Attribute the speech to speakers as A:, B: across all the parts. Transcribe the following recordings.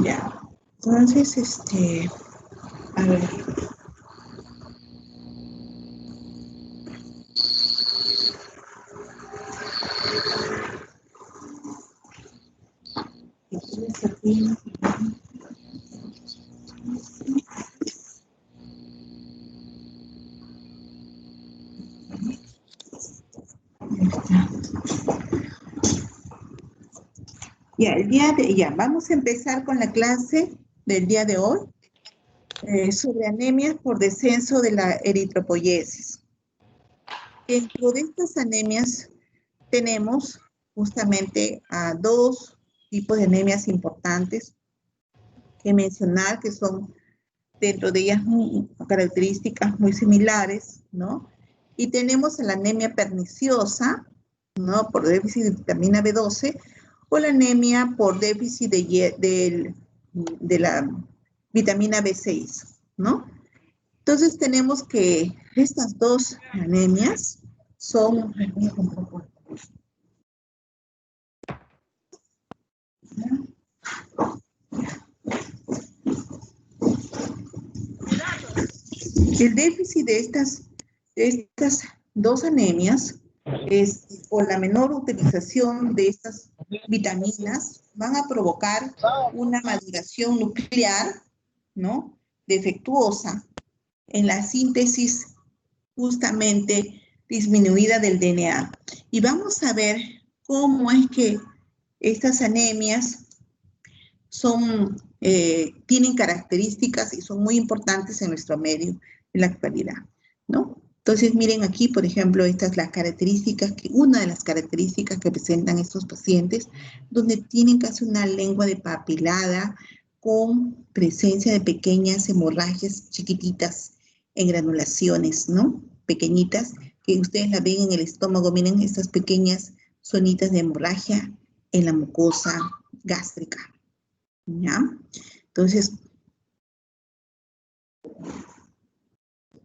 A: Ya. Entonces, a ver. Ya, vamos a empezar con la clase del día de hoy sobre anemias por descenso de la eritropoyesis. Dentro de estas anemias tenemos justamente a dos tipos de anemias importantes que mencionar, que son dentro de ellas características muy similares, ¿no? Y tenemos la anemia perniciosa, ¿no? Por déficit de vitamina B12, o la anemia por déficit de la vitamina B6, ¿no? Entonces tenemos que estas dos anemias son... El déficit de estas dos anemias o la menor utilización de estas vitaminas van a provocar una maduración nuclear, ¿no? Defectuosa en la síntesis justamente disminuida del DNA. Y vamos a ver cómo es que estas anemias tienen características y son muy importantes en nuestro medio en la actualidad, ¿no? Entonces, miren aquí, por ejemplo, estas las características, una de las características que presentan estos pacientes, donde tienen casi una lengua de papilada con presencia de pequeñas hemorragias chiquititas en granulaciones, ¿no? Pequeñitas, que ustedes la ven en el estómago, miren estas pequeñas zonitas de hemorragia en la mucosa gástrica, ¿ya? Entonces,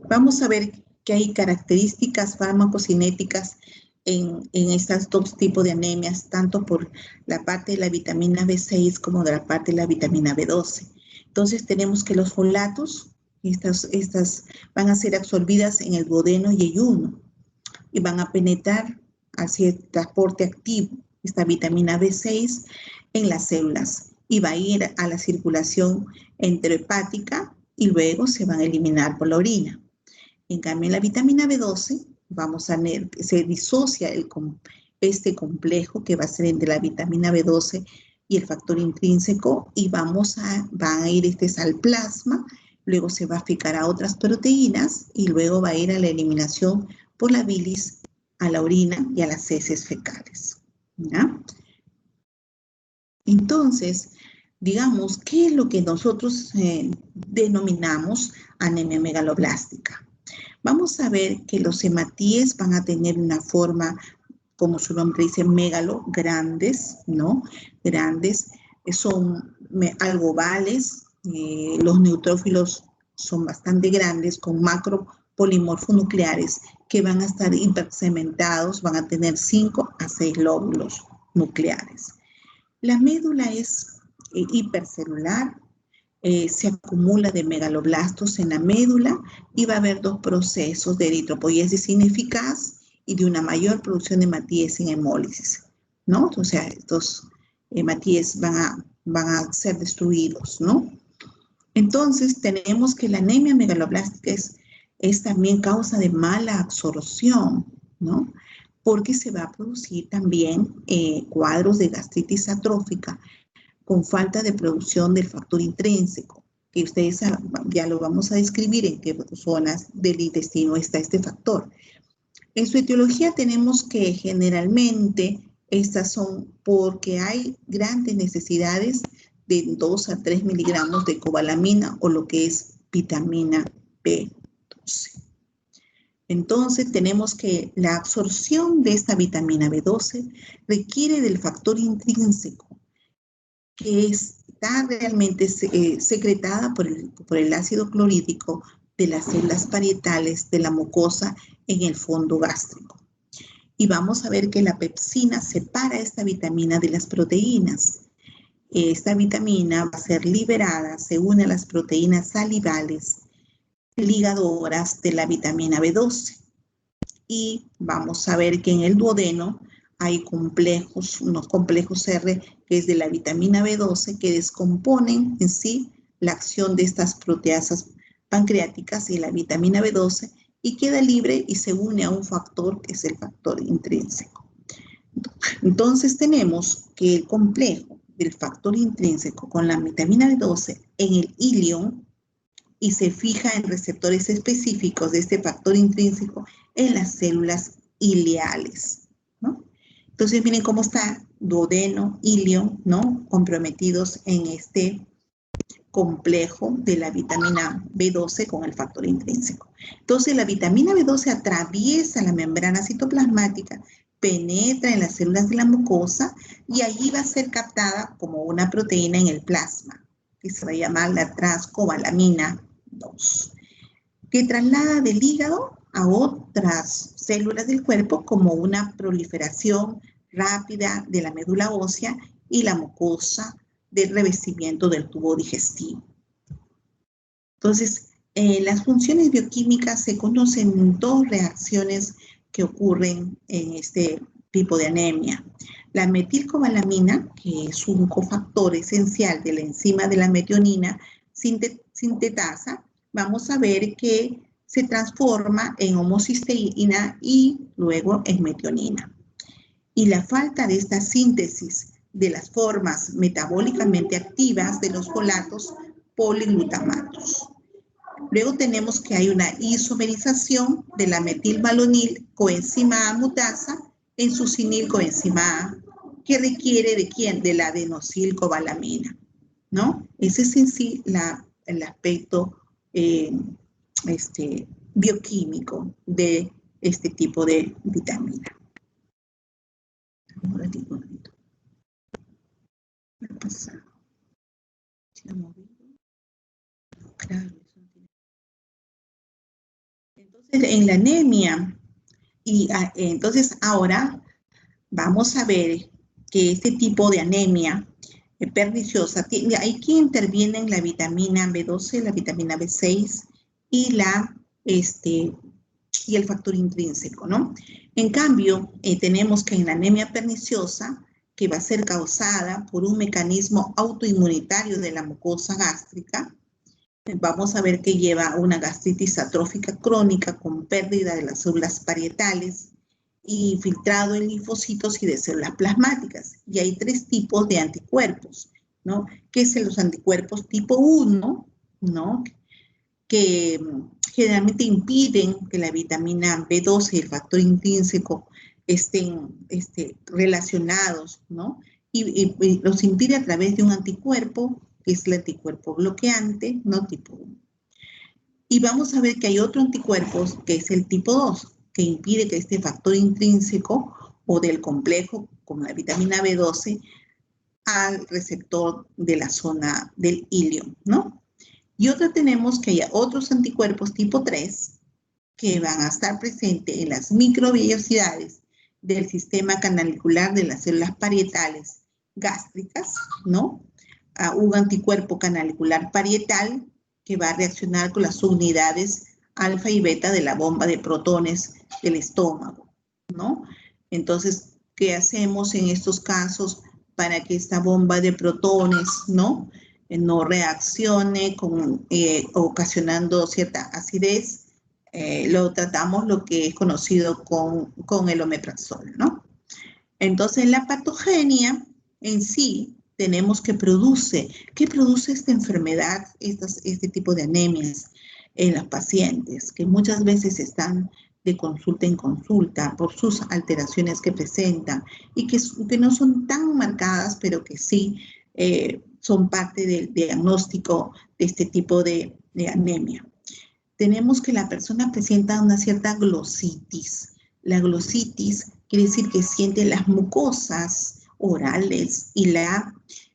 A: vamos a ver que hay características farmacocinéticas en estos dos tipos de anemias, tanto por la parte de la vitamina B6 como de la parte de la vitamina B12. Entonces, tenemos que los folatos, estas van a ser absorbidas en el duodeno y ayuno y van a penetrar hacia el transporte activo, esta vitamina B6, en las células y va a ir a la circulación enterohepática y luego se van a eliminar por la orina. En cambio, en la vitamina B12 se disocia este complejo que va a ser entre la vitamina B12 y el factor intrínseco y van a ir al plasma, luego se va a fijar a otras proteínas y luego va a ir a la eliminación por la bilis, a la orina y a las heces fecales, ¿ya? Entonces, digamos, ¿qué es lo que nosotros denominamos anemia megaloblástica? Vamos a ver que los hematíes van a tener una forma, como su nombre dice, megalo, grandes, ¿no? Grandes, son algo ovales, los neutrófilos son bastante grandes, con macropolimorfonucleares que van a estar hipersegmentados, van a tener 5 a 6 lóbulos nucleares. La médula es hipercelular, se acumula de megaloblastos en la médula y va a haber dos procesos de eritropoiesis ineficaz y de una mayor producción de hematíes en hemólisis, ¿no? O sea, estos hematíes van a ser destruidos, ¿no? Entonces, tenemos que la anemia megaloblástica es también causa de mala absorción, ¿no? Porque se va a producir también cuadros de gastritis atrófica con falta de producción del factor intrínseco, que ustedes ya lo vamos a describir en qué zonas del intestino está este factor. En su etiología tenemos que generalmente estas son porque hay grandes necesidades de 2 a 3 miligramos de cobalamina o lo que es vitamina B12. Entonces tenemos que la absorción de esta vitamina B12 requiere del factor intrínseco, que está realmente secretada por el ácido clorhídrico de las células parietales de la mucosa en el fondo gástrico. Y vamos a ver que la pepsina separa esta vitamina de las proteínas. esta vitamina va a ser liberada según las proteínas salivales ligadoras de la vitamina B12. Y vamos a ver que en el duodeno hay complejos, unos complejos R, que es de la vitamina B12, que descomponen en sí la acción de estas proteasas pancreáticas y la vitamina B12 y queda libre y se une a un factor que es el factor intrínseco. Entonces tenemos que el complejo del factor intrínseco con la vitamina B12 en el ilion y se fija en receptores específicos de este factor intrínseco en las células ileales, ¿no? Entonces miren cómo está duodeno, ilion, ¿no? Comprometidos en este complejo de la vitamina B12 con el factor intrínseco. Entonces la vitamina B12 atraviesa la membrana citoplasmática, penetra en las células de la mucosa y allí va a ser captada como una proteína en el plasma, que se va a llamar la transcobalamina 2, que traslada del hígado a otras células del cuerpo como una proliferación rápida de la médula ósea y la mucosa del revestimiento del tubo digestivo. Entonces, las funciones bioquímicas se conocen en dos reacciones que ocurren en este tipo de anemia. La metilcobalamina, que es un cofactor esencial de la enzima de la metionina sintetasa, vamos a ver que se transforma en homocisteína y luego en metionina. Y la falta de esta síntesis de las formas metabólicamente activas de los folatos poliglutamatos. Luego tenemos que hay una isomerización de la metilmalonil coenzima A mutasa en succinil coenzima A, que requiere ¿de quién? De la adenosilcobalamina, ¿no? Ese es en sí el aspecto bioquímico de este tipo de vitamina. Un ratito. ¿Qué ha pasado? ¿Se ha movido? Claro. Entonces, en la anemia, entonces ahora vamos a ver que este tipo de anemia perniciosa, hay que interviene en la vitamina B12, la vitamina B6 y y el factor intrínseco, ¿no? En cambio, tenemos que en la anemia perniciosa, que va a ser causada por un mecanismo autoinmunitario de la mucosa gástrica, vamos a ver que lleva una gastritis atrófica crónica con pérdida de las células parietales y infiltrado en linfocitos y de células plasmáticas. Y hay tres tipos de anticuerpos, ¿no? Que son los anticuerpos tipo 1, ¿no? Que generalmente impiden que la vitamina B12 y el factor intrínseco estén relacionados, ¿no? Y los impide a través de un anticuerpo, que es el anticuerpo bloqueante, ¿no? Tipo 1. Y vamos a ver que hay otro anticuerpo, que es el tipo 2, que impide que este factor intrínseco o del complejo, como la vitamina B12, al receptor de la zona del ilion, ¿no? Y otra tenemos que hay otros anticuerpos tipo 3 que van a estar presentes en las microvellosidades del sistema canalicular de las células parietales gástricas, ¿no? Un anticuerpo canalicular parietal que va a reaccionar con las unidades alfa y beta de la bomba de protones del estómago, ¿no? Entonces, ¿qué hacemos en estos casos para que esta bomba de protones, ¿no? No reaccione ocasionando cierta acidez? Lo tratamos lo que es conocido con el omeprazol, ¿no? Entonces, la patogenia en sí tenemos que ¿qué produce esta enfermedad, este tipo de anemias en los pacientes? Que muchas veces están de consulta en consulta por sus alteraciones que presentan y que no son tan marcadas, pero que sí son parte del diagnóstico de este tipo de anemia. Tenemos que la persona presenta una cierta glositis. La glositis quiere decir que siente las mucosas orales y la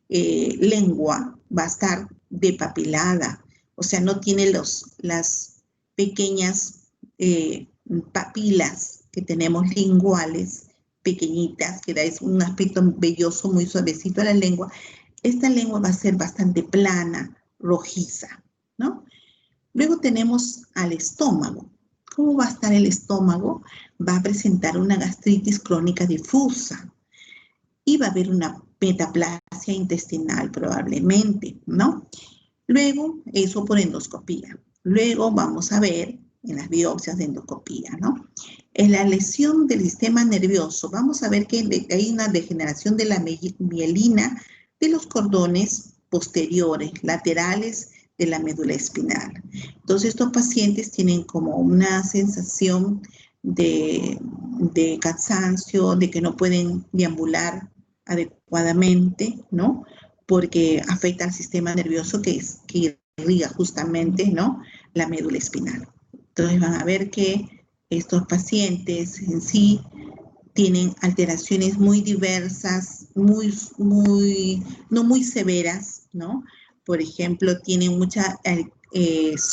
A: lengua va a estar depapilada, o sea, no tiene las pequeñas papilas que tenemos linguales, pequeñitas, que da un aspecto velloso muy suavecito a la lengua, esta lengua va a ser bastante plana, rojiza, ¿no? Luego tenemos al estómago. ¿Cómo va a estar el estómago? Va a presentar una gastritis crónica difusa y va a haber una metaplasia intestinal probablemente, ¿no? Luego, eso por endoscopía. Luego vamos a ver en las biopsias de endoscopía, ¿no? En la lesión del sistema nervioso, vamos a ver que hay una degeneración de la mielina de los cordones posteriores, laterales de la médula espinal. Entonces, estos pacientes tienen como una sensación de cansancio, de que no pueden deambular adecuadamente, ¿no? Porque afecta al sistema nervioso que irriga justamente, ¿no?, la médula espinal. Entonces van a ver que estos pacientes en sí tienen alteraciones muy diversas, no muy severas, ¿no? Por ejemplo, tienen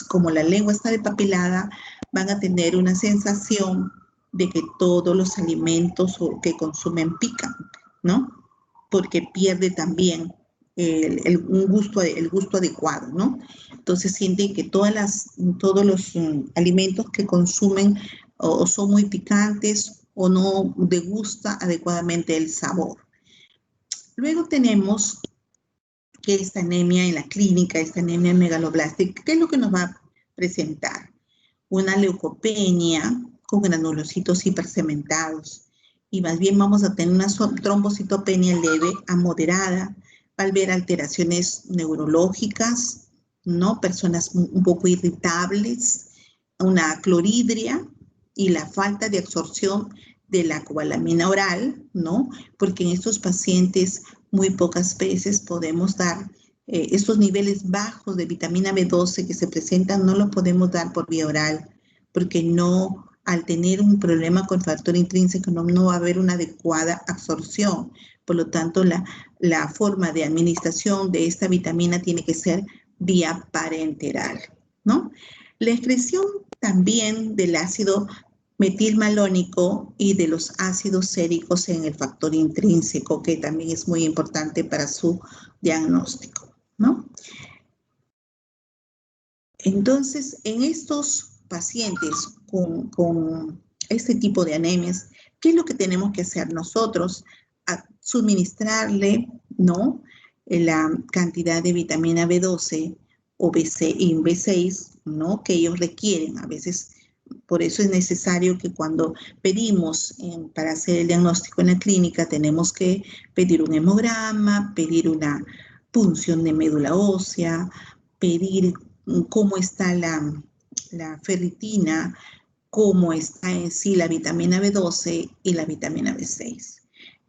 A: como la lengua está despapilada, van a tener una sensación de que todos los alimentos que consumen pican, ¿no? Porque pierde también el gusto adecuado, ¿no? Entonces sienten que todos los alimentos que consumen o son muy picantes o no degusta adecuadamente el sabor. Luego tenemos que esta anemia en la clínica, esta anemia megaloblástica, ¿qué es lo que nos va a presentar? Una leucopenia con granulocitos hipercementados. Y más bien vamos a tener una trombocitopenia leve a moderada. Va a haber alteraciones neurológicas, ¿no? Personas un poco irritables, una cloridria y la falta de absorción de la cobalamina oral, ¿no? Porque en estos pacientes muy pocas veces podemos dar estos niveles bajos de vitamina B12 que se presentan, no los podemos dar por vía oral, porque no, al tener un problema con factor intrínseco, no va a haber una adecuada absorción. Por lo tanto, la forma de administración de esta vitamina tiene que ser vía parenteral, ¿no? La excreción también del ácido metilmalónico y de los ácidos séricos en el factor intrínseco, que también es muy importante para su diagnóstico, ¿no? Entonces, en estos pacientes con este tipo de anemias, ¿qué es lo que tenemos que hacer nosotros? Suministrarle, ¿no?, la cantidad de vitamina B12 o B6, ¿no?, que ellos requieren. A veces, por eso es necesario que cuando pedimos para hacer el diagnóstico en la clínica, tenemos que pedir un hemograma, pedir una punción de médula ósea, pedir cómo está la ferritina, cómo está en sí la vitamina B12 y la vitamina B6.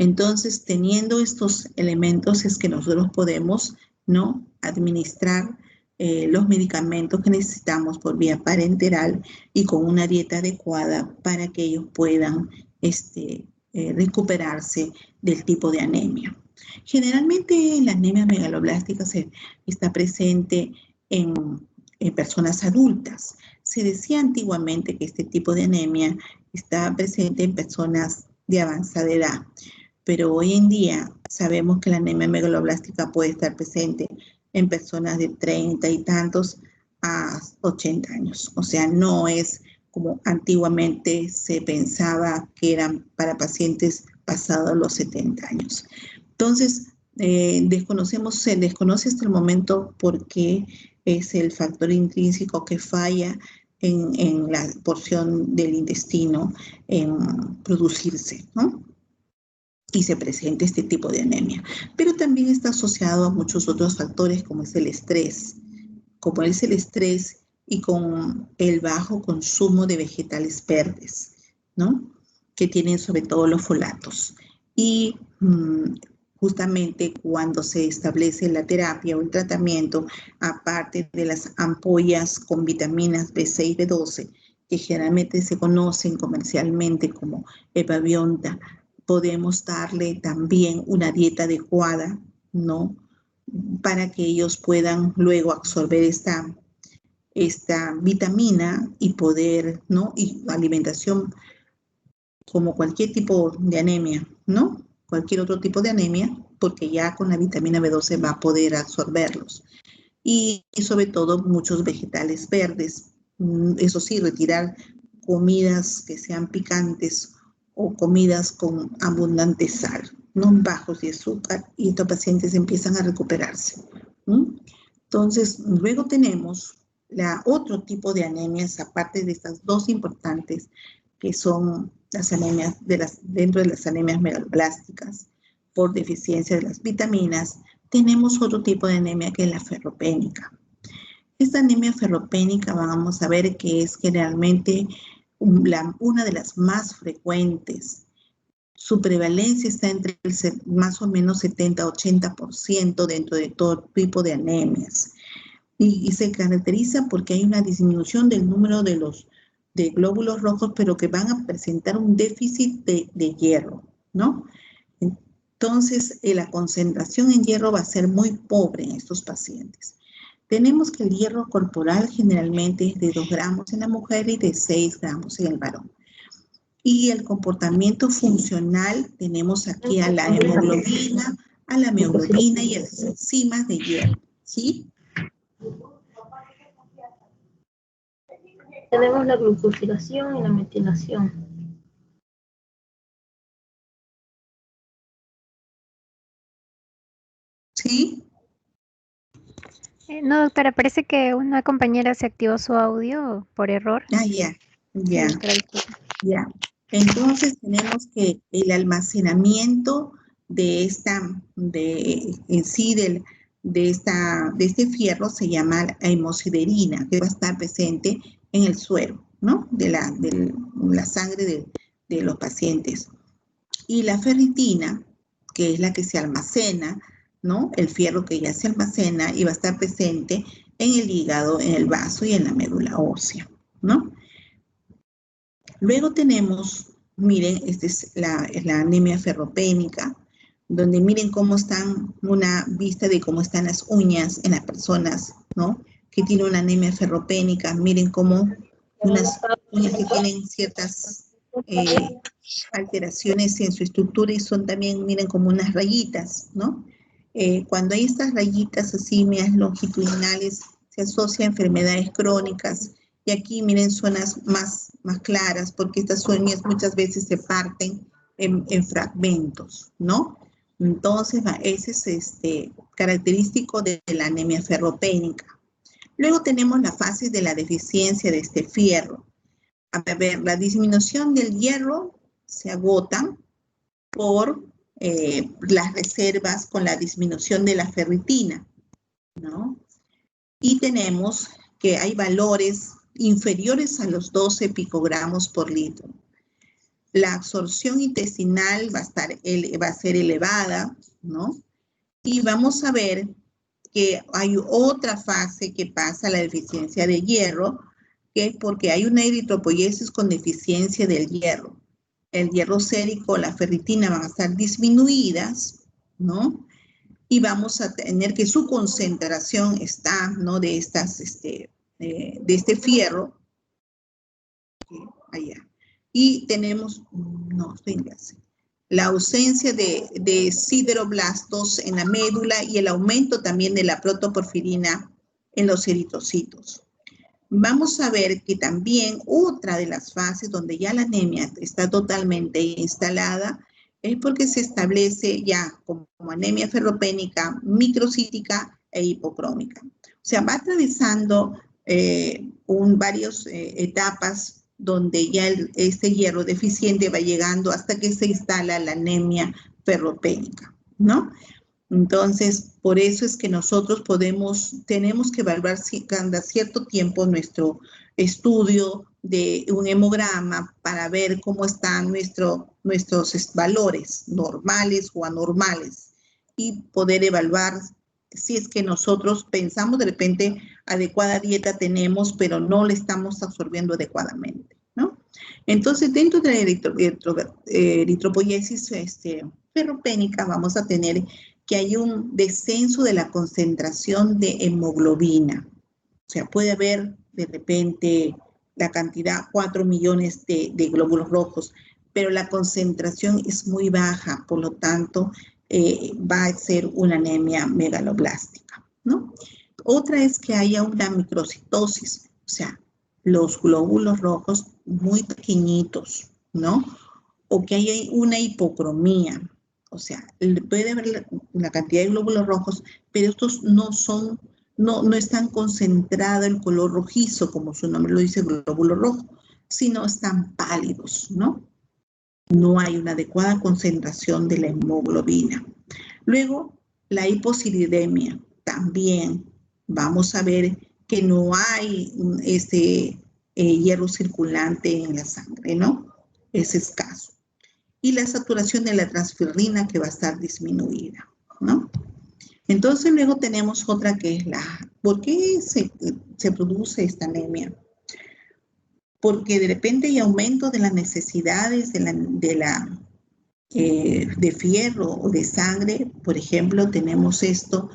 A: Entonces, teniendo estos elementos es que nosotros podemos, ¿no?, administrar los medicamentos que necesitamos por vía parenteral y con una dieta adecuada para que ellos puedan recuperarse del tipo de anemia. Generalmente la anemia megaloblástica está presente en personas adultas. Se decía antiguamente que este tipo de anemia está presente en personas de avanzada edad, pero hoy en día sabemos que la anemia megaloblástica puede estar presente en personas de 30 y tantos a 80 años. O sea, no es como antiguamente se pensaba que eran para pacientes pasados los 70 años. Entonces, se desconoce hasta el momento por qué es el factor intrínseco que falla en la porción del intestino en producirse, ¿no?, y se presenta este tipo de anemia. Pero también está asociado a muchos otros factores como es el estrés, y con el bajo consumo de vegetales verdes, ¿no?, que tienen sobre todo los folatos. Y justamente cuando se establece la terapia o el tratamiento, aparte de las ampollas con vitaminas B6 y B12, que generalmente se conocen comercialmente como Epavionta, podemos darle también una dieta adecuada, ¿no?, para que ellos puedan luego absorber esta vitamina y poder, ¿no?, y alimentación como cualquier tipo de anemia, ¿no?, cualquier otro tipo de anemia, porque ya con la vitamina B12 va a poder absorberlos. Y sobre todo muchos vegetales verdes. Eso sí, retirar comidas que sean picantes o comidas con abundante sal, no bajos de azúcar, y estos pacientes empiezan a recuperarse. Entonces, luego tenemos otro tipo de anemias, aparte de estas dos importantes, que son las anemias dentro de las anemias megaloblásticas por deficiencia de las vitaminas. Tenemos otro tipo de anemia que es la ferropénica. Esta anemia ferropénica vamos a ver que es generalmente una de las más frecuentes. Su prevalencia está entre más o menos 70-80% dentro de todo tipo de anemias. Y se caracteriza porque hay una disminución del número de glóbulos rojos, pero que van a presentar un déficit de hierro, ¿no? Entonces, la concentración en hierro va a ser muy pobre en estos pacientes. Tenemos que el hierro corporal generalmente es de 2 gramos en la mujer y de 6 gramos en el varón. Y el comportamiento funcional, tenemos aquí a la hemoglobina, a la mioglobina y a las enzimas de hierro, ¿sí?
B: Tenemos la glucosilación y la metilación.
A: ¿Sí?
C: No, doctora, parece que una compañera se activó su audio por error.
A: Ah, ya, ya,
C: Sí, doctora, disculpe.
A: ya. Entonces tenemos que el almacenamiento de este fierro se llama hemosiderina, que va a estar presente en el suero, ¿no? De la sangre de los pacientes. Y la ferritina, que es la que se almacena, ¿no? El fierro que ya se almacena y va a estar presente en el hígado, en el vaso y en la médula ósea, ¿no? Luego tenemos, miren, esta es la anemia ferropénica, donde miren cómo están, una vista de cómo están las uñas en las personas, ¿no? Que tienen una anemia ferropénica, miren cómo unas uñas que tienen ciertas alteraciones en su estructura y son también, miren, como unas rayitas, ¿no? Cuando hay estas rayitas así, medias longitudinales, se asocia a enfermedades crónicas. Y aquí, miren, zonas más claras, porque estas uñas muchas veces se parten en fragmentos, ¿no? Entonces, ese es característico de la anemia ferropénica. Luego tenemos la fase de la deficiencia de este fierro. A ver, la disminución del hierro se agota por las reservas con la disminución de la ferritina, ¿no? Y tenemos que hay valores inferiores a los 12 picogramos por litro. La absorción intestinal va a ser elevada, ¿no? Y vamos a ver que hay otra fase que pasa a la deficiencia de hierro, que es porque hay una eritropoiesis con deficiencia del hierro. El hierro sérico, la ferritina van a estar disminuidas, ¿no? Y vamos a tener que su concentración está, ¿no? De este fierro, allá. Y tenemos, no, estoy en clase, la ausencia de sideroblastos en la médula y el aumento también de la protoporfirina en los eritrocitos. Vamos a ver que también otra de las fases donde ya la anemia está totalmente instalada es porque se establece ya como anemia ferropénica, microcítica e hipocrómica. O sea, va atravesando varias etapas donde ya este hierro deficiente va llegando hasta que se instala la anemia ferropénica, ¿no? Entonces, por eso es que nosotros tenemos que evaluar cada cierto tiempo nuestro estudio de un hemograma para ver cómo están nuestros valores normales o anormales y poder evaluar si es que nosotros pensamos de repente adecuada dieta tenemos, pero no le estamos absorbiendo adecuadamente, ¿no? Entonces, dentro de la eritropoiesis ferropénica vamos a tener que hay un descenso de la concentración de hemoglobina. O sea, puede haber de repente la cantidad, 4 millones de glóbulos rojos, pero la concentración es muy baja, por lo tanto, va a ser una anemia megaloblástica, ¿no? Otra es que haya una microcitosis, o sea, los glóbulos rojos muy pequeñitos, ¿no? O que haya una hipocromía, o sea, puede haber una cantidad de glóbulos rojos, pero estos no están concentrados el color rojizo, como su nombre lo dice, glóbulo rojo, sino están pálidos, ¿no? No hay una adecuada concentración de la hemoglobina. Luego, la hipociridemia, también vamos a ver que no hay hierro circulante en la sangre, ¿no? Es escaso. Y la saturación de la transferrina que va a estar disminuida, ¿no? Entonces luego tenemos otra que es ¿por qué se produce esta anemia? Porque de repente hay aumento de las necesidades de fierro o de sangre. Por ejemplo, tenemos esto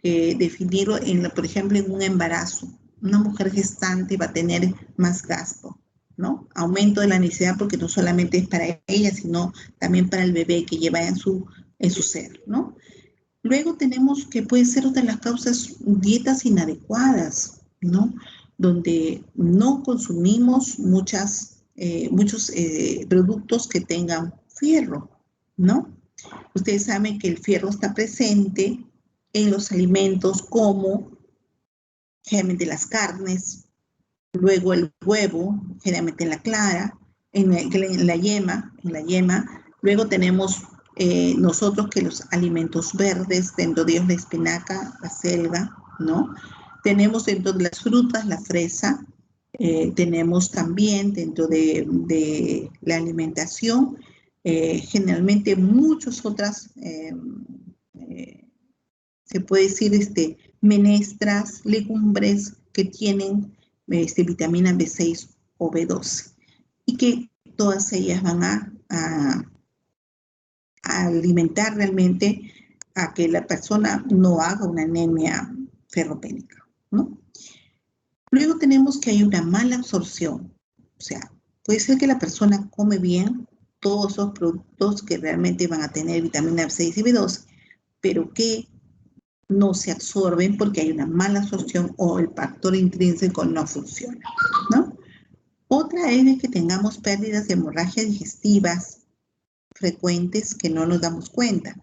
A: definirlo, por ejemplo, en un embarazo. Una mujer gestante va a tener más gasto, ¿no? Aumento de la necesidad porque no solamente es para ella, sino también para el bebé que lleva en su ser, ¿no? Luego tenemos que puede ser otra de las causas dietas inadecuadas, ¿no? Donde no consumimos muchos productos que tengan fierro, ¿no? Ustedes saben que el fierro está presente en los alimentos como generalmente las carnes, luego el huevo, generalmente en la clara, en la yema, luego tenemos nosotros que los alimentos verdes, dentro de ellos la espinaca, la selga, ¿no? Tenemos dentro de las frutas la fresa, tenemos también dentro de la alimentación, generalmente muchas otras, se puede decir, menestras, legumbres que tienen vitamina B6 o B12 y que todas ellas van a alimentar realmente a que la persona no haga una anemia ferropénica, ¿no? Luego tenemos que hay una mala absorción, o sea, puede ser que la persona come bien todos esos productos que realmente van a tener vitamina B6 y B12, pero que no se absorben porque hay una mala absorción o el factor intrínseco no funciona, ¿no? Otra es que tengamos pérdidas de hemorragias digestivas frecuentes que no nos damos cuenta.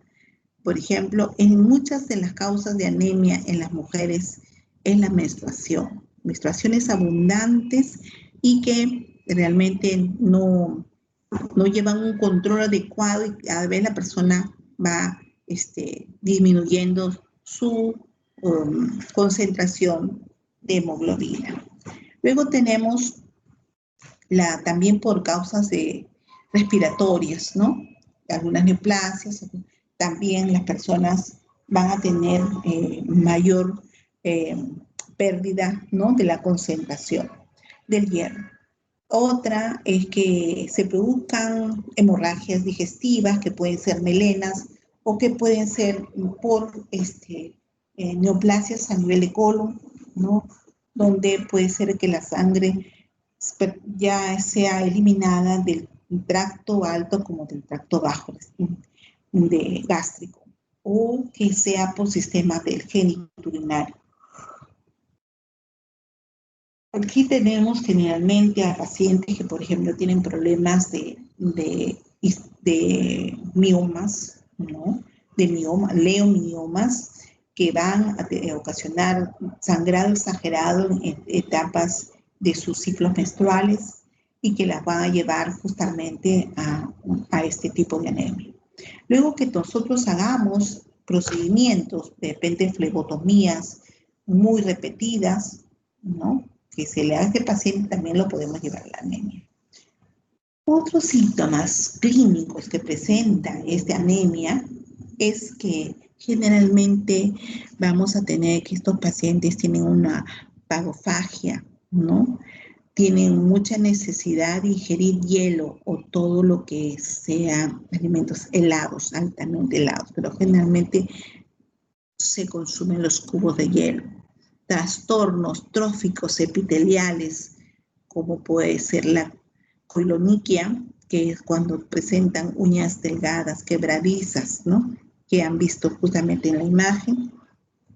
A: Por ejemplo, en muchas de las causas de anemia en las mujeres es la menstruación. Menstruaciones abundantes y que realmente no llevan un control adecuado y cada vez la persona va disminuyendo su concentración de hemoglobina. Luego tenemos también por causas respiratorias, ¿no? Algunas neoplasias, también las personas van a tener mayor pérdida, ¿no? De la concentración del hierro. Otra es que se produzcan hemorragias digestivas que pueden ser melenas o que pueden ser por neoplasias a nivel de colon, ¿no? Donde puede ser que la sangre ya sea eliminada del tracto alto como del tracto bajo gástrico, o que sea por sistema del geniturinario. Aquí tenemos generalmente a pacientes que, por ejemplo, tienen problemas de miomas, ¿no? Leomiomas, que van a ocasionar sangrado exagerado en etapas de sus ciclos menstruales y que las van a llevar justamente a este tipo de anemia. Luego que nosotros hagamos procedimientos, de repente flebotomías muy repetidas, ¿no? Que se le haga a este paciente, también lo podemos llevar a la anemia. Otros síntomas clínicos que presenta esta anemia es que generalmente vamos a tener que estos pacientes tienen una pagofagia, ¿no? Tienen mucha necesidad de ingerir hielo o todo lo que sea alimentos helados, altamente helados, pero generalmente se consumen los cubos de hielo. Trastornos tróficos epiteliales, como puede ser la coiloniquia, que es cuando presentan uñas delgadas, quebradizas, ¿no? que han visto justamente en la imagen,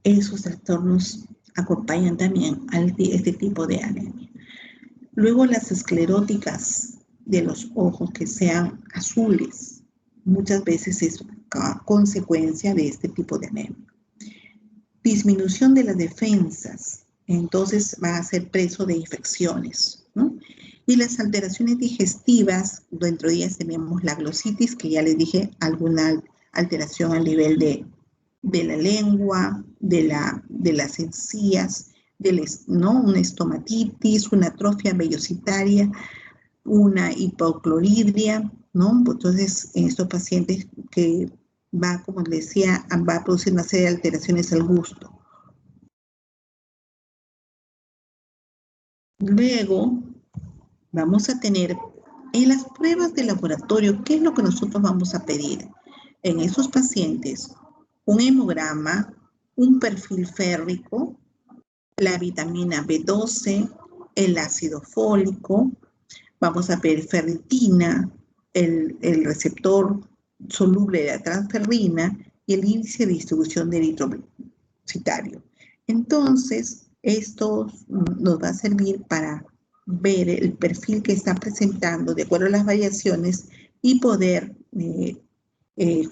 A: esos trastornos acompañan también a este tipo de anemia. Luego las escleróticas de los ojos que sean azules, muchas veces es consecuencia de este tipo de anemia. Disminución de las defensas, entonces va a ser preso de infecciones, ¿no? Y las alteraciones digestivas, dentro de ellas tenemos la glositis, que ya les dije, alguna alteración a nivel de la lengua, de las encías, ¿no? Una estomatitis, una atrofia vellositaria, una hipocloridria, ¿no? Entonces, en estos pacientes que va, como les decía, va a producir una serie de alteraciones al gusto. Luego, vamos a tener en las pruebas de laboratorio, ¿qué es lo que nosotros vamos a pedir? En esos pacientes, un hemograma, un perfil férrico, la vitamina B12, el ácido fólico, vamos a pedir ferritina, el receptor soluble de la transferrina y el índice de distribución de eritrocitario. Entonces, esto nos va a servir para ver el perfil que está presentando de acuerdo a las variaciones y poder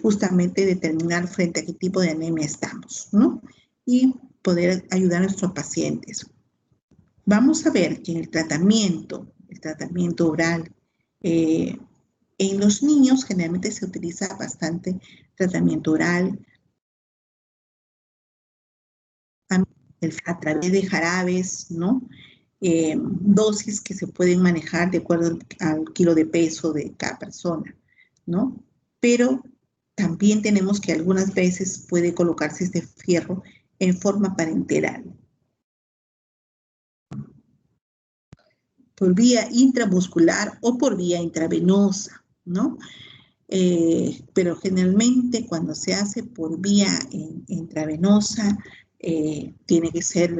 A: justamente determinar frente a qué tipo de anemia estamos, ¿no? Y poder ayudar a nuestros pacientes. Vamos a ver que en el tratamiento oral, en los niños generalmente se utiliza bastante tratamiento oral a través de jarabes, ¿no? Dosis que se pueden manejar de acuerdo al kilo de peso de cada persona, ¿no? Pero también tenemos que algunas veces puede colocarse este fierro en forma parenteral. Por vía intramuscular o por vía intravenosa, ¿no? Pero generalmente cuando se hace por vía intravenosa, tiene que ser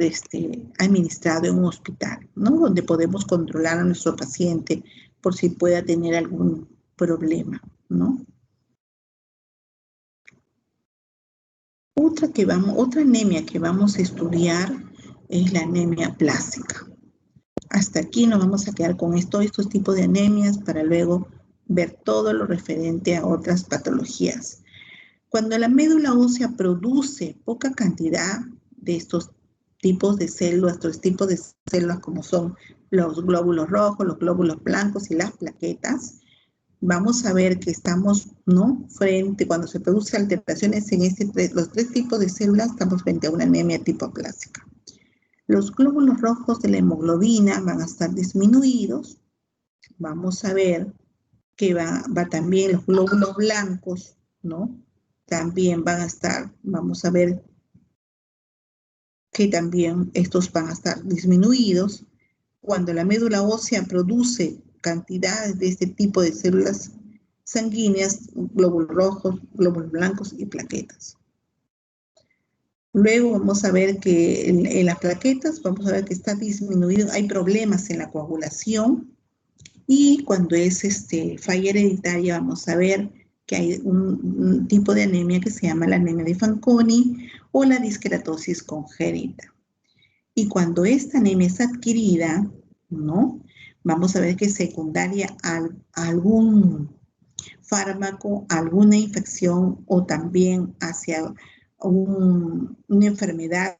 A: administrado en un hospital, ¿no? Donde podemos controlar a nuestro paciente por si pueda tener algún problema, ¿no? Otra anemia que vamos a estudiar es la anemia plástica. Hasta aquí nos vamos a quedar con estos tipos de anemias para luego ver todo lo referente a otras patologías. Cuando la médula ósea produce poca cantidad de estos tipos de células, estos tipos de células como son los glóbulos rojos, los glóbulos blancos y las plaquetas, vamos a ver que estamos, ¿no? Cuando se producen alteraciones en los tres tipos de células, estamos frente a una anemia tipo plástica. Los glóbulos rojos de la hemoglobina van a estar disminuidos. Vamos a ver que va también los glóbulos blancos, ¿no? También van a estar, vamos a ver que también estos van a estar disminuidos. Cuando la médula ósea produce cantidades de este tipo de células sanguíneas, glóbulos rojos, glóbulos blancos y plaquetas. Luego vamos a ver que en las plaquetas, vamos a ver que está disminuido, hay problemas en la coagulación, y cuando es falla hereditaria, vamos a ver que hay un tipo de anemia que se llama la anemia de Fanconi o la disqueratosis congénita. Y cuando esta anemia es adquirida, ¿no? Vamos a ver que es secundaria a algún fármaco, alguna infección o también hacia una enfermedad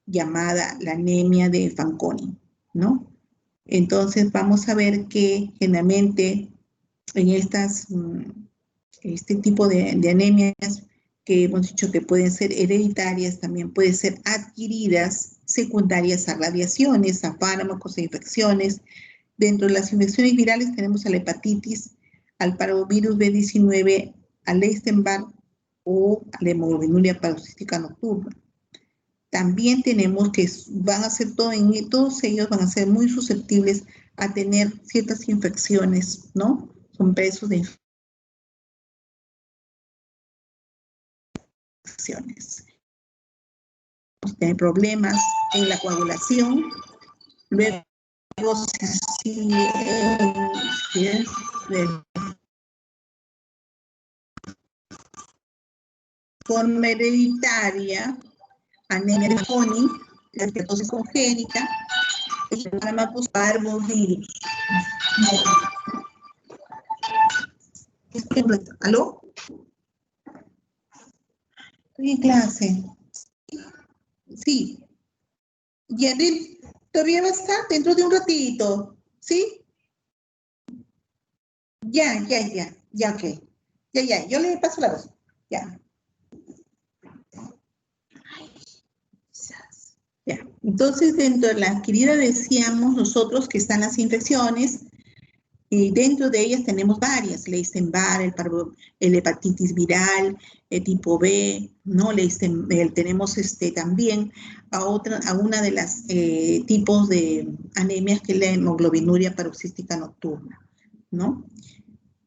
A: llamada la anemia de Fanconi, ¿no? Entonces vamos a ver que generalmente en este tipo de anemias que hemos dicho que pueden ser hereditarias, también pueden ser adquiridas secundarias a radiaciones, a fármacos, a infecciones. Dentro de las infecciones virales tenemos a la hepatitis, al parvovirus B19, al Epstein-Barr o a la hemoglobinuria paroxística nocturna. También tenemos que van a ser todos ellos van a ser muy susceptibles a tener ciertas infecciones, ¿no? Son presos de infecciones. Tienen problemas en la coagulación, luego forma hereditaria, anemia de Fanconi, la esteatosis congénita, el fármacos parvovirus. ¿Aló? Estoy en clase. Sí. Yanel, todavía va a estar dentro de un ratito, ¿sí? Ya, ok. Ya, yo le paso la voz. Ya. Ya. Entonces, dentro de la adquirida decíamos nosotros que están las infecciones, y dentro de ellas tenemos varias, el Epstein-Barr, el hepatitis viral, el tipo B, ¿no? Tenemos también a una de las tipos de anemias que es la hemoglobinuria paroxística nocturna, ¿no?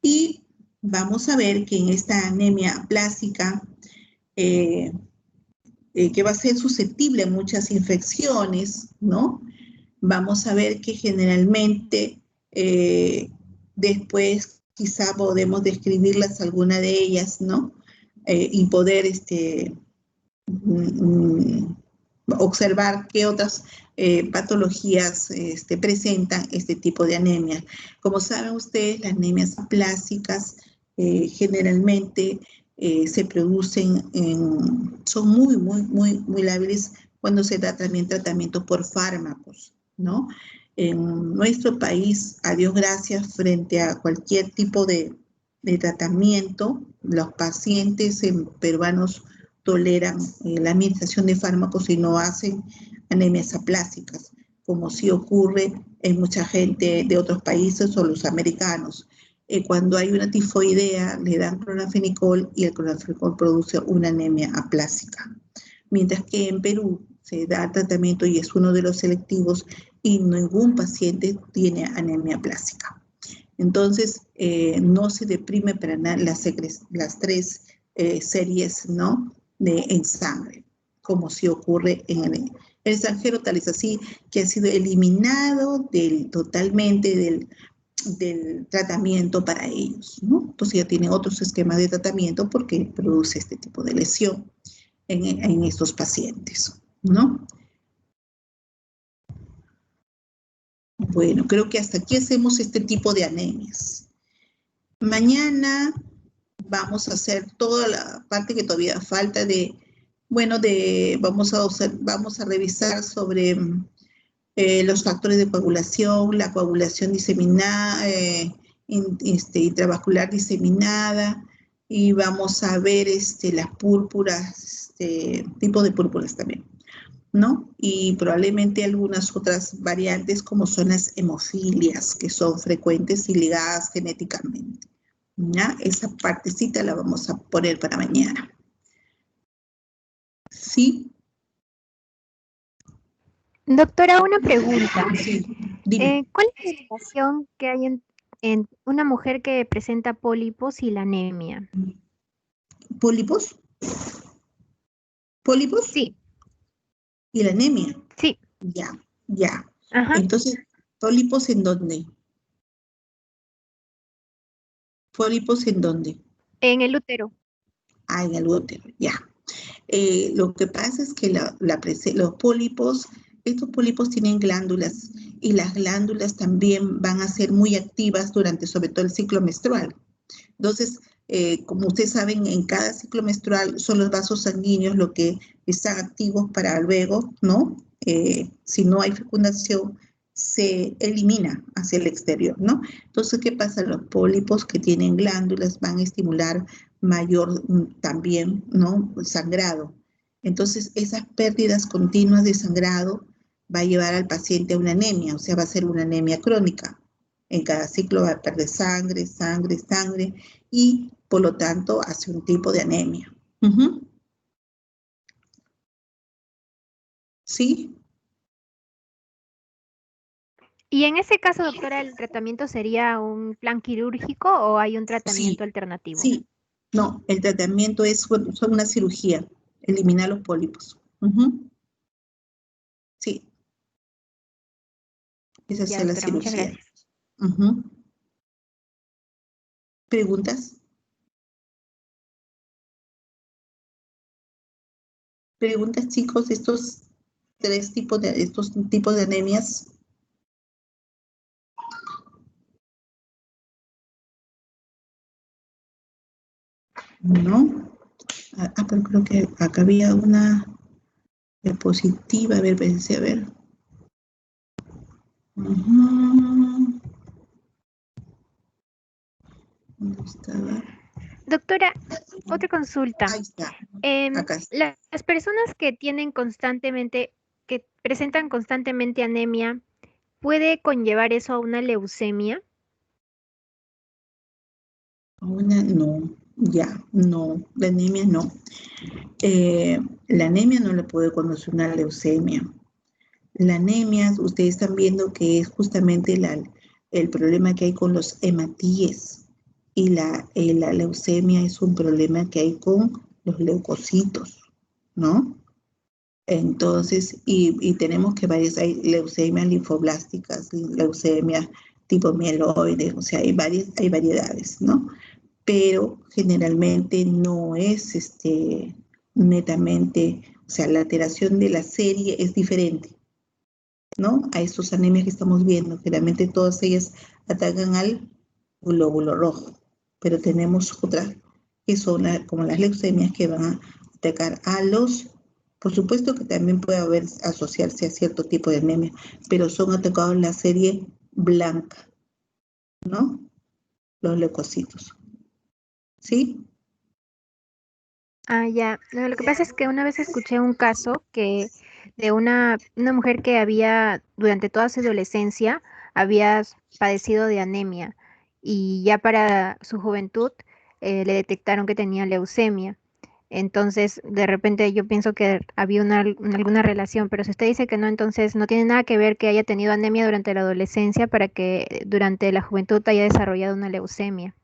A: Y vamos a ver que en esta anemia aplástica, que va a ser susceptible a muchas infecciones, ¿no? Vamos a ver que generalmente después quizá podemos describirlas, alguna de ellas, ¿no? Y poder observar qué otras patologías presentan este tipo de anemia. Como saben ustedes, las anemias aplásicas generalmente se producen, son muy lábiles cuando se da también tratamiento por fármacos, ¿no? En nuestro país, a Dios gracias, frente a cualquier tipo de tratamiento, los pacientes peruanos toleran la administración de fármacos y no hacen anemias aplásicas, como sí ocurre en mucha gente de otros países o los americanos. Cuando hay una tifoidea, le dan clorafenicol y el clorafenicol produce una anemia aplásica. Mientras que en Perú se da tratamiento y es uno de los selectivos y ningún paciente tiene anemia aplásica. Entonces, no se deprime para nada las tres series, ¿no? En sangre, como si ocurre en el extranjero, tal es así que ha sido eliminado totalmente del tratamiento para ellos, ¿no? Entonces ya tienen otros esquemas de tratamiento porque produce este tipo de lesión en estos pacientes, ¿no? Bueno, creo que hasta aquí hacemos este tipo de anemias. Mañana vamos a hacer toda la parte que todavía falta vamos a revisar sobre los factores de coagulación, la coagulación diseminada, intravascular diseminada, y vamos a ver las púrpuras, tipo de púrpuras también, ¿no? Y probablemente algunas otras variantes como son las hemofilias, que son frecuentes y ligadas genéticamente. ¿Ya? Esa partecita la vamos a poner para mañana. ¿Sí?
C: Doctora, una pregunta.
A: Sí, dime.
C: ¿Cuál es la relación que hay en una mujer que presenta pólipos y la anemia?
A: ¿Pólipos? ¿Pólipos?
C: Sí,
A: Y la anemia.
C: sí.
A: Ya.
C: Ajá.
A: Entonces, ¿pólipos en dónde? ¿Pólipos en dónde?
C: En el útero.
A: Ah, en el útero, ya. Lo que pasa es que los pólipos, estos pólipos tienen glándulas y las glándulas también van a ser muy activas durante sobre todo el ciclo menstrual. Entonces, como ustedes saben, en cada ciclo menstrual son los vasos sanguíneos los que están activos para luego, ¿no? Si no hay fecundación, se elimina hacia el exterior, ¿no? Entonces, ¿qué pasa? Los pólipos que tienen glándulas van a estimular mayor también, ¿no? Sangrado. Entonces, esas pérdidas continuas de sangrado va a llevar al paciente a una anemia, o sea, va a ser una anemia crónica. En cada ciclo va a perder sangre, y por lo tanto hace un tipo de anemia. ¿Sí?
C: Y en ese caso, doctora, ¿el tratamiento sería un plan quirúrgico o hay un tratamiento
A: Sí,
C: alternativo?
A: sí. No, el tratamiento es una cirugía, eliminar los pólipos. Sí, esa es
C: Ya,
A: la
C: doctora, muchas
A: cirugía.
C: gracias.
A: ¿Preguntas? preguntas, chicos, estos tipos de anemias? ¿No? Pero creo que acá había una diapositiva. A ver, pensé, a ver. ¿Dónde estaba?
C: Doctora, otra consulta.
A: Ahí está. Acá está.
C: Las personas que que presentan constantemente anemia, ¿puede conllevar eso a una leucemia?
A: No, no, la anemia no. La anemia no le puede conducir a una leucemia. La anemia, ustedes están viendo que es justamente el problema que hay con los hematíes, y la leucemia es un problema que hay con los leucocitos, ¿no? Entonces, y tenemos que hay leucemias linfoblásticas, leucemias tipo mieloide, o sea, hay variedades, ¿no? Pero generalmente no es netamente, o sea, la alteración de la serie es diferente, ¿no? A estos anemias que estamos viendo. Generalmente todas ellas atacan al glóbulo rojo, pero tenemos otras que son como las leucemias, que van a atacar por supuesto que también puede asociarse a cierto tipo de anemia, pero son atacados en la serie blanca, ¿no? Los leucocitos, ¿sí?
C: Ah, ya. No, lo que pasa es que una vez escuché un caso de una mujer que durante toda su adolescencia, había padecido de anemia y ya para su juventud le detectaron que tenía leucemia. Entonces, de repente yo pienso que había alguna relación, pero si usted dice que no, entonces no tiene nada que ver que haya tenido anemia durante la adolescencia para que durante la juventud haya desarrollado una leucemia.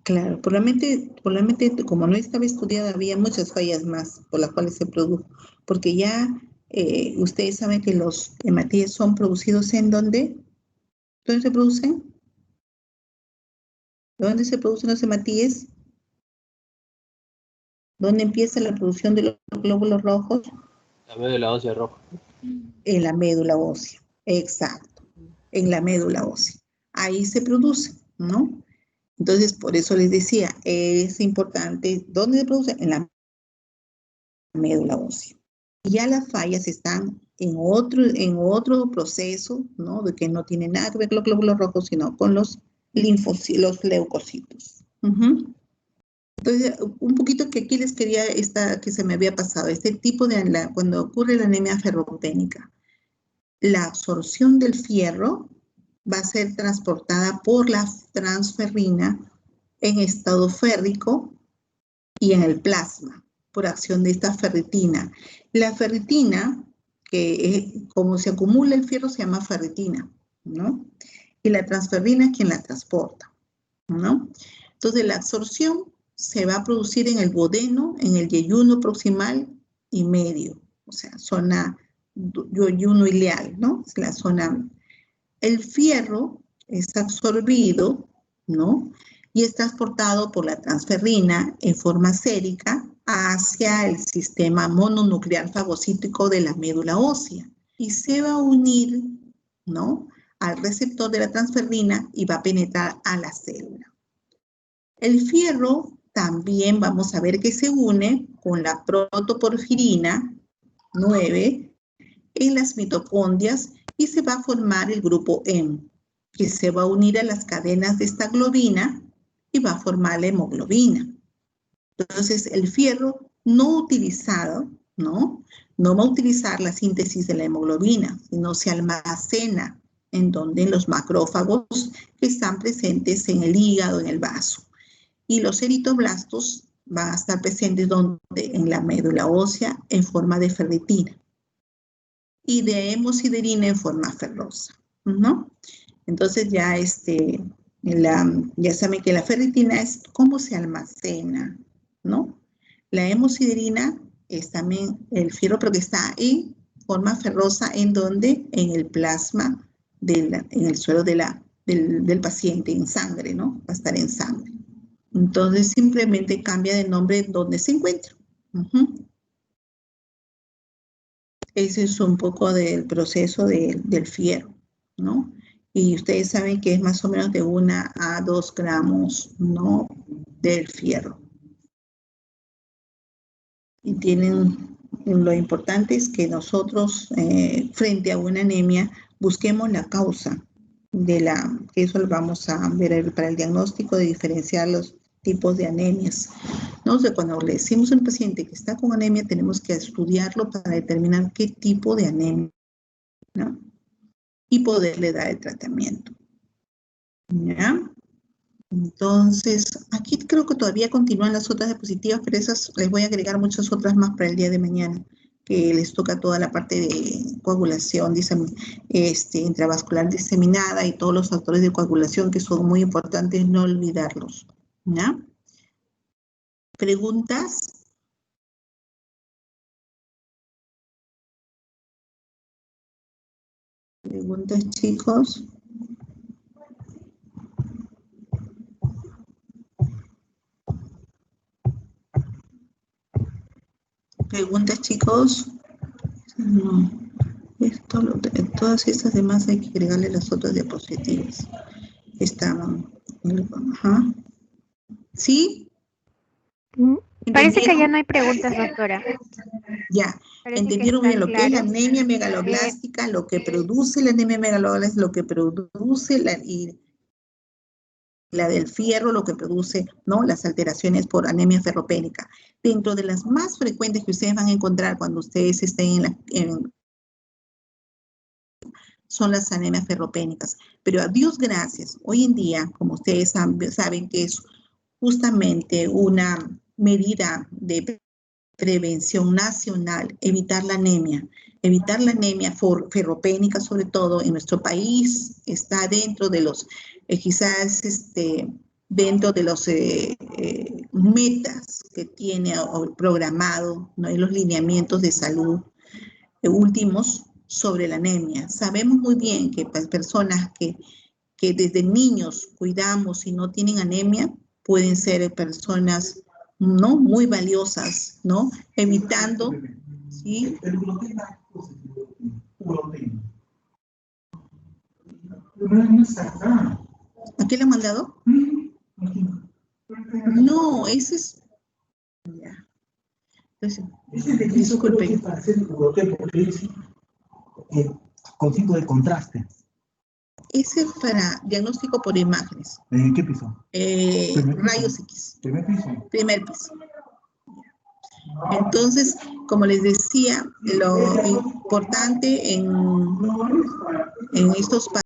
A: Claro, probablemente como no estaba estudiada, había muchas fallas más por las cuales se produjo, porque ya ustedes saben que los hematíes son producidos ¿en dónde? ¿Dónde se producen? ¿Dónde se producen los hematíes? ¿Dónde empieza la producción de los glóbulos rojos?
D: La médula ósea roja.
A: En la médula ósea, exacto, en la médula ósea. Ahí se produce, ¿no? Entonces, por eso les decía, es importante, ¿dónde se produce? En la médula ósea. Y ya las fallas están en otro proceso, ¿no? De que no tiene nada que ver con los glóbulos rojos, sino con los leucocitos. Entonces, un poquito que aquí les quería, que se me había pasado, este tipo cuando ocurre la anemia ferropoténica, la absorción del fierro va a ser transportada por la transferrina en estado férrico y en el plasma, por acción de esta ferritina. La ferritina, como se acumula el fierro, se llama ferritina, ¿no? Y la transferrina es quien la transporta, ¿no? Entonces, la absorción se va a producir en el duodeno, en el yeyuno proximal y medio, o sea, zona yeyuno ileal, ¿no? Es la zona. El fierro es absorbido, ¿no? Y es transportado por la transferrina en forma sérica hacia el sistema mononuclear fagocítico de la médula ósea y se va a unir, ¿no?, al receptor de la transferrina y va a penetrar a la célula. El fierro también vamos a ver que se une con la protoporfirina 9 en las mitocondrias y se va a formar el grupo M, que se va a unir a las cadenas de esta globina y va a formar la hemoglobina. Entonces, el fierro no utilizado, ¿no? No va a utilizar la síntesis de la hemoglobina, sino se almacena en los macrófagos que están presentes en el hígado, en el vaso. Y los eritoblastos van a estar presentes en la médula ósea en forma de ferritina y de hemosiderina en forma ferrosa, ¿no? Entonces ya ya saben que la ferritina es cómo se almacena, ¿no? La hemosiderina es también el fierro, pero que está en forma ferrosa, ¿en dónde? En el plasma, en el suelo del paciente, en sangre, ¿no? Va a estar en sangre. Entonces simplemente cambia de nombre donde se encuentra. ese es un poco del proceso del fierro, ¿no? Y ustedes saben que es más o menos de 1 a 2 gramos, ¿no? Del fierro. Y lo importante es que nosotros, frente a una anemia, busquemos la causa que eso lo vamos a ver para el diagnóstico de diferenciar los tipos de anemias. ¿No? O sea, cuando le decimos a un paciente que está con anemia, tenemos que estudiarlo para determinar qué tipo de anemia, ¿no? Y poderle dar el tratamiento. ¿Ya? Entonces, aquí creo que todavía continúan las otras diapositivas, pero esas les voy a agregar muchas otras más para el día de mañana, que les toca toda la parte de coagulación intravascular diseminada y todos los factores de coagulación que son muy importantes no olvidarlos. ¿Ya? ¿Preguntas? ¿Preguntas, chicos? ¿Preguntas, chicos? No. Todas estas demás hay que agregarle las otras diapositivas. Estaban. Ajá. ¿Sí?
C: Parece que ya no hay preguntas, doctora.
A: Ya,
C: Parece
A: entendieron bien lo que es la
C: claro.
A: anemia megaloblástica, lo que produce la anemia megaloblástica, lo que produce la del fierro, lo que produce, ¿no? Las alteraciones por anemia ferropénica. Dentro de las más frecuentes que ustedes van a encontrar cuando ustedes estén son las anemias ferropénicas. Pero a Dios gracias, hoy en día, como ustedes saben que es justamente una medida de prevención nacional, evitar la anemia ferropénica, sobre todo en nuestro país, está dentro de los, quizás dentro de los metas que tiene o programado, ¿no? Y los lineamientos de salud últimos sobre la anemia. Sabemos muy bien que personas que desde niños cuidamos y no tienen anemia, pueden ser personas, ¿no? Muy valiosas, ¿no? Evitando, ¿sí? ¿A qué le han mandado? No, ese es... Ya. Entonces, disculpe.
E: Con signo de contraste.
A: Ese es para diagnóstico por imágenes.
E: ¿En qué piso?
A: Rayos X.
E: ¿Primer piso?
A: Primer piso. Entonces, como les decía, lo importante en estos